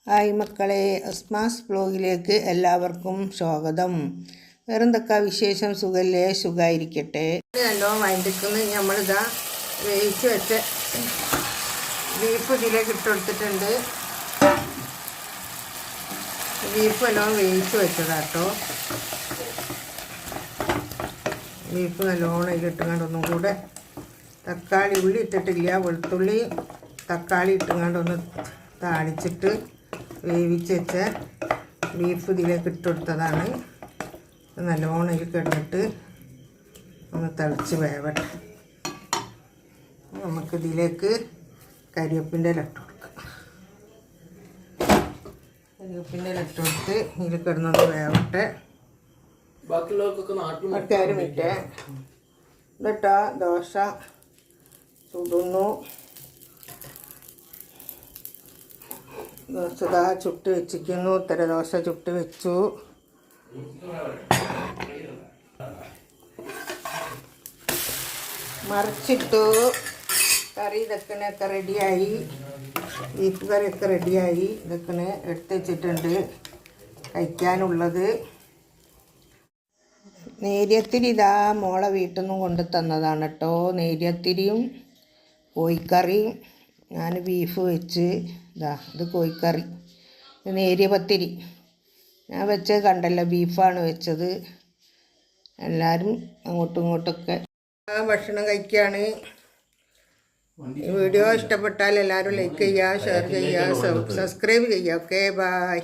Hi മക്കളെ, അസ്മാസ് ബ്ലോഗിലേക്ക് എല്ലാവർക്കും സ്വാഗതം. വേറെന്തൊക്കെ വിശേഷം? സുഖല്ലേ? സുഖമായിരിക്കട്ടെ. നല്ലോണം വൈകിക്കുന്നു. നമ്മളിതാ വേവിച്ച് വെച്ച ബീഫ് ഇതിലേക്ക് ഇട്ട് കൊടുത്തിട്ടുണ്ട്. ബീഫ് നല്ലോണം വേവിച്ച് വെച്ചതാട്ടോ. ബീഫ് നല്ലോണം ഇതിലിട്ടുകൊണ്ട് ഒന്നും കൂടെ തക്കാളി, ഉള്ളി ഇട്ടിട്ടില്ല, വെളുത്തുള്ളി തക്കാളി ഇട്ടുകൊണ്ടൊന്ന് താളിച്ചിട്ട് വേവിച്ച് വെച്ച ബീഫ് ഇതിലേക്ക് ഇട്ട് കൊടുത്തതാണ്. നല്ലോണം ഇതിൽ കിടന്നിട്ട് ഒന്ന് തിളച്ച് വേവട്ടെ. നമുക്കിതിലേക്ക് കരിവേപ്പിൻ്റെ ഇല ഇട്ട് കൊടുക്കാം. കരിവേപ്പിൻ്റെ ഇല ഇട്ട് കൊടുത്ത് ഇതിൽ കിടന്നൊന്ന് വേവട്ടെ. ഒരു മിനിറ്റ്. എന്നിട്ടാ ദോശ ചുടുന്നു. ദോശ ചുട്ട് വെച്ചിരിക്കുന്നു. ഇത്തര ദോശ ചുട്ട് വെച്ചു. മറിച്ചിട്ടു. കറി ഇതൊക്കെ റെഡിയായി. ബീഫ് കറിയൊക്കെ റെഡിയായി. ഇതൊക്കെ എടുത്ത് വെച്ചിട്ടുണ്ട് കഴിക്കാനുള്ളത്. നേരിയത്തിരി ഇതാ മോളെ വീട്ടിൽ നിന്നും കൊണ്ട് തന്നതാണ് കേട്ടോ. നേരിയത്തിരിയും കോഴിക്കറിയും. ഞാൻ ബീഫ് വെച്ച് ഇതാ, ഇത് കോഴിക്കറി, ഇത് നേരിയ പത്തിരി. ഞാൻ വെച്ചത് കണ്ടല്ലോ, ബീഫാണ് വെച്ചത്. എല്ലാവരും അങ്ങോട്ടും ഇങ്ങോട്ടൊക്കെ ഭക്ഷണം കഴിക്കുകയാണ്. ഈ വീഡിയോ ഇഷ്ടപ്പെട്ടാൽ എല്ലാവരും ലൈക്ക് ചെയ്യുക, ഷെയർ ചെയ്യുക, സബ്സ്ക്രൈബ് ചെയ്യുക. Okay, by.